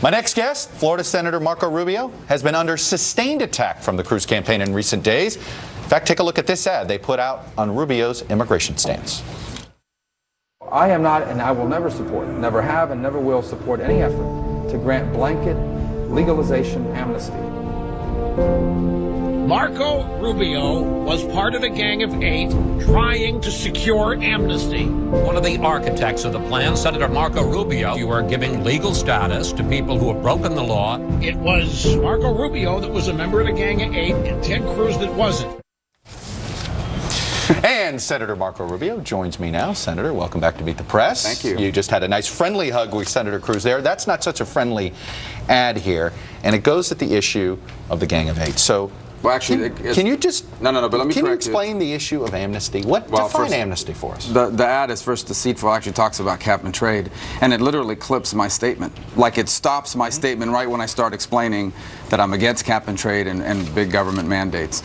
My next guest, Florida Senator Marco Rubio, has been under sustained attack from the Cruz campaign in recent days. In fact, take a look at this ad they put out on Rubio's immigration stance. I am not, and I will never support, never have and never will support any effort to grant blanket legalization amnesty. Marco Rubio was part of a gang of 8 trying to secure amnesty. One of the architects of the plan, Senator Marco Rubio, you are giving legal status to people who have broken the law. It was Marco Rubio that was a member of a gang of 8 and Ted Cruz that wasn't. And Senator Marco Rubio joins me now. Senator, welcome back to Meet the Press. Thank you. You just had a nice friendly hug with Senator Cruz there. That's not such a friendly ad here, and it goes at the issue of the gang of 8. So, well, actually, can you just but let me can you correct explain the issue of amnesty? Define amnesty for us. The ad is first deceitful. Actually talks about cap and trade, and it literally clips my statement. Like it stops my statement right when I start explaining that I'm against cap and trade and big government mandates.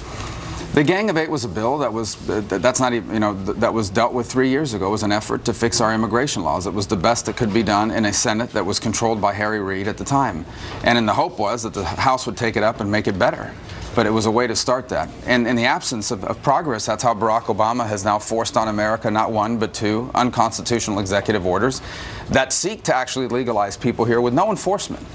The Gang of 8 was a bill that was that was dealt with 3 years ago. It was an effort to fix our immigration laws. It was the best that could be done in a Senate that was controlled by Harry Reid at the time, and the hope was that the House would take it up and make it better. But it was a way to start that. And in the absence of progress, that's how Barack Obama has now forced on America not 1 but 2 unconstitutional executive orders that seek to actually legalize people here with no enforcement.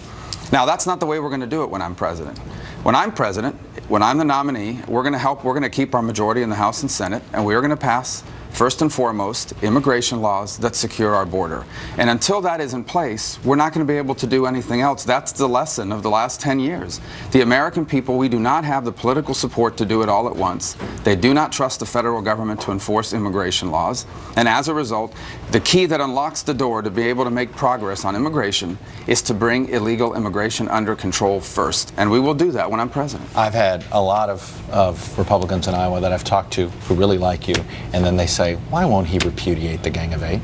Now, that's not the way we're going to do it when I'm president. When I'm president, when I'm the nominee, we're going to keep our majority in the House and Senate, and we are going to pass, first and foremost, immigration laws that secure our border. And until that is in place, we're not going to be able to do anything else. That's the lesson of the last 10 years. The American people, we do not have the political support to do it all at once. They do not trust the federal government to enforce immigration laws. And as a result, the key that unlocks the door to be able to make progress on immigration is to bring illegal immigration under control first. And we will do that when I'm president. I've had a lot of Republicans in Iowa that I've talked to who really like you, and then they say, why won't he repudiate the Gang of 8?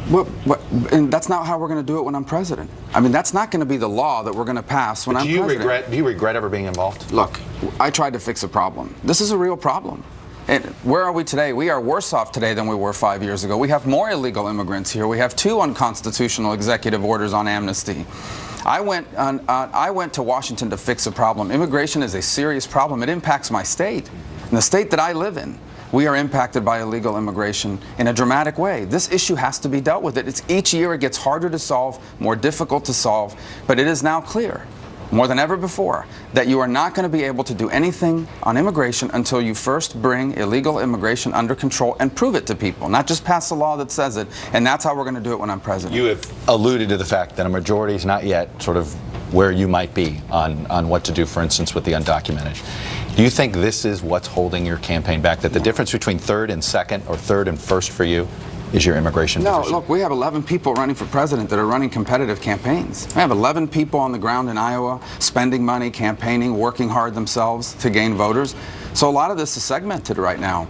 Well, and that's not how we're going to do it when I'm president. I mean, that's not going to be the law that we're going to pass when I'm president. Do you regret ever being involved? Look, I tried to fix a problem. This is a real problem. And where are we today? We are worse off today than we were 5 years ago. We have more illegal immigrants here. We have 2 unconstitutional executive orders on amnesty. I went to Washington to fix a problem. Immigration is a serious problem. It impacts my state. In the state that I live in, we are impacted by illegal immigration in a dramatic way. This issue has to be dealt with. Each year it gets harder to solve, more difficult to solve, but it is now clear, more than ever before, that you are not going to be able to do anything on immigration until you first bring illegal immigration under control and prove it to people, not just pass a law that says it, and that's how we're going to do it when I'm president. You have alluded to the fact that a majority is not yet sort of where you might be on what to do, for instance, with the undocumented. Do you think this is what's holding your campaign back, that the difference between third and second or third and first for you is your immigration position? No, look, we have 11 people running for president that are running competitive campaigns. We have 11 people on the ground in Iowa spending money, campaigning, working hard themselves to gain voters. So a lot of this is segmented right now.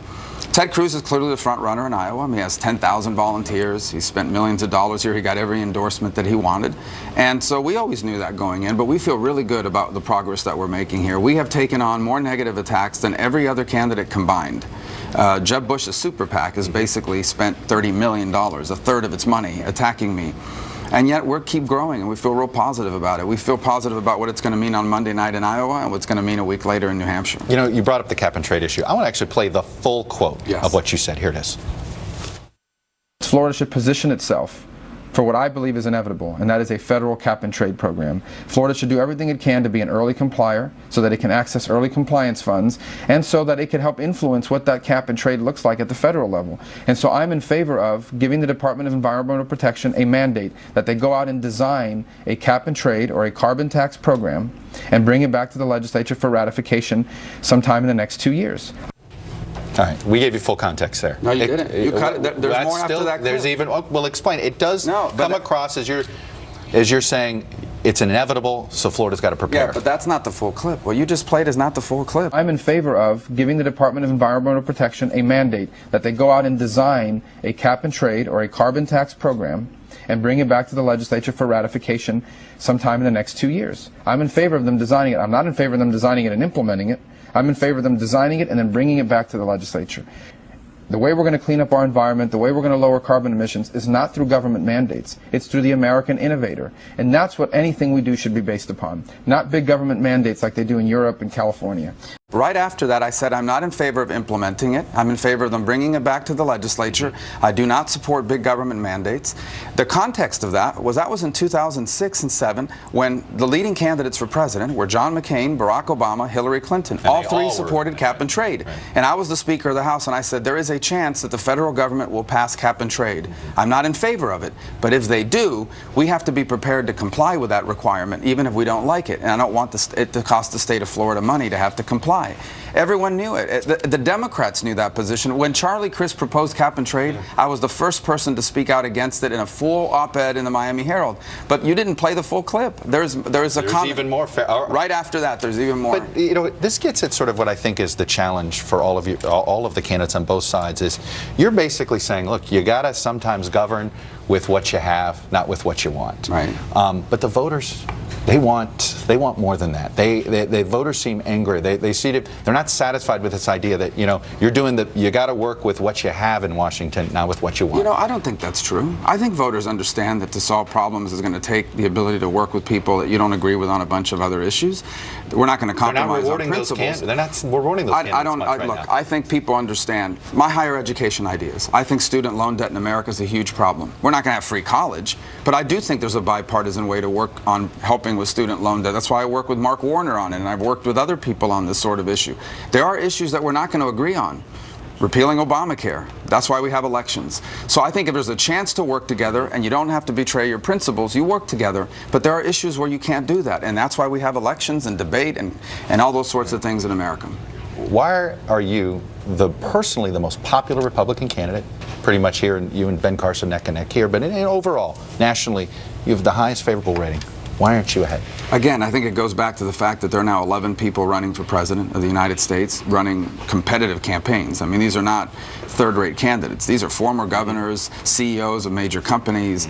Ted Cruz is clearly the front runner in Iowa. I mean, he has 10,000 volunteers. He spent millions of dollars here. He got every endorsement that he wanted. And so we always knew that going in, but we feel really good about the progress that we're making here. We have taken on more negative attacks than every other candidate combined. Jeb Bush's super PAC has basically spent $30 million, a third of its money, attacking me. And yet we keep growing, and we feel real positive about it. We feel positive about what it's going to mean on Monday night in Iowa and what it's going to mean a week later in New Hampshire. You know, you brought up the cap and trade issue. I want to actually play the full quote of what you said. Here it is. Florida should position itself for what I believe is inevitable, and that is a federal cap and trade program. Florida should do everything it can to be an early complier so that it can access early compliance funds and so that it can help influence what that cap and trade looks like at the federal level. And so I'm in favor of giving the Department of Environmental Protection a mandate that they go out and design a cap and trade or a carbon tax program and bring it back to the legislature for ratification sometime in the next 2 years. All right, we gave you full context there. No, you didn't. You cut it. There's more after that. There's even. Well, explain. It does come across as you're saying it's inevitable, so Florida's got to prepare. Yeah, but that's not the full clip. What you just played is not the full clip. I'm in favor of giving the Department of Environmental Protection a mandate that they go out and design a cap and trade or a carbon tax program and bring it back to the legislature for ratification sometime in the next 2 years. I'm in favor of them designing it. I'm not in favor of them designing it and implementing it. I'm in favor of them designing it and then bringing it back to the legislature. The way we're going to clean up our environment, the way we're going to lower carbon emissions is not through government mandates. It's through the American innovator. And that's what anything we do should be based upon, not big government mandates like they do in Europe and California. Right after that, I said I'm not in favor of implementing it. I'm in favor of them bringing it back to the legislature. I do not support big government mandates. The context of that was in 2006 and 7 when the leading candidates for president were John McCain, Barack Obama, Hillary Clinton. All three supported cap and trade. Right. And I was the Speaker of the House, and I said there is a chance that the federal government will pass cap and trade. I'm not in favor of it, but if they do, we have to be prepared to comply with that requirement, even if we don't like it. And I don't want it to cost the state of Florida money to have to comply. Everyone knew it. The Democrats knew that position. When Charlie Crist proposed cap and trade, I was the first person to speak out against it in a full op-ed in the Miami Herald. But you didn't play the full clip. There's even more. Right after that, there's even more. But you know, this gets at sort of what I think is the challenge for all of you, all of the candidates on both sides. Is you're basically saying, look, you gotta sometimes govern with what you have, not with what you want. Right. But the voters, they want more than that. The voters seem angry. They see it. They're not satisfied with this idea that, you know, you got to work with what you have in Washington, not with what you want. You know, I don't think that's true. I think voters understand that to solve problems is going to take the ability to work with people that you don't agree with on a bunch of other issues. We're not going to compromise on principles. They're not rewarding those candidates. Look, I think people understand my higher education ideas. I think student loan debt in America is a huge problem. We're not going to have free college, but I do think there's a bipartisan way to work on helping with student loan debt. That's why I work with Mark Warner on it, and I've worked with other people on this sort of issue. There are issues that we're not going to agree on. Repealing Obamacare. That's why we have elections. So I think if there's a chance to work together and you don't have to betray your principles, you work together. But there are issues where you can't do that. And that's why we have elections and debate and all those sorts of things in America. Why are you personally the most popular Republican candidate? Pretty much here, and you and Ben Carson neck and neck here, but overall, nationally, you have the highest favorable rating. Why aren't you ahead? Again, I think it goes back to the fact that there are now 11 people running for president of the United States, running competitive campaigns. I mean, these are not third-rate candidates. These are former governors, CEOs of major companies,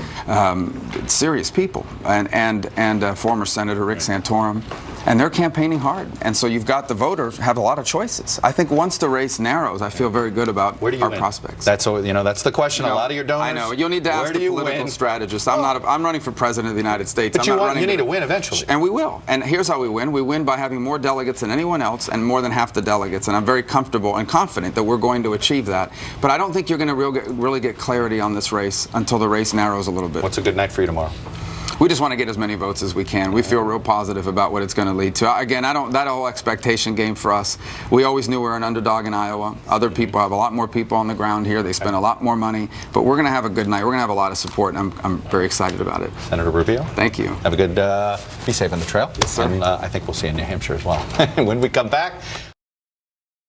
serious people, and former Senator Rick Santorum. And they're campaigning hard. And so you've got the voters have a lot of choices. I think once the race narrows, I feel very good about our prospects. That's the question. A lot of your donors. I know. You'll need to ask the political strategist. I'm running for president of the United States. But you need to win eventually. And we will. And here's how we win. We win by having more delegates than anyone else and more than half the delegates. And I'm very comfortable and confident that we're going to achieve that. But I don't think you're going to really get clarity on this race until the race narrows a little bit. What's a good night for you tomorrow? We just want to get as many votes as we can. We feel real positive about what it's going to lead to. Again, that whole expectation game for us, we always knew we were an underdog in Iowa. Other people have a lot more people on the ground here. They spend a lot more money. But we're going to have a good night. We're going to have a lot of support, and I'm very excited about it. Senator Rubio. Thank you. Have a good, be safe on the trail. Yes, sir. And I think we'll see you in New Hampshire as well. When we come back,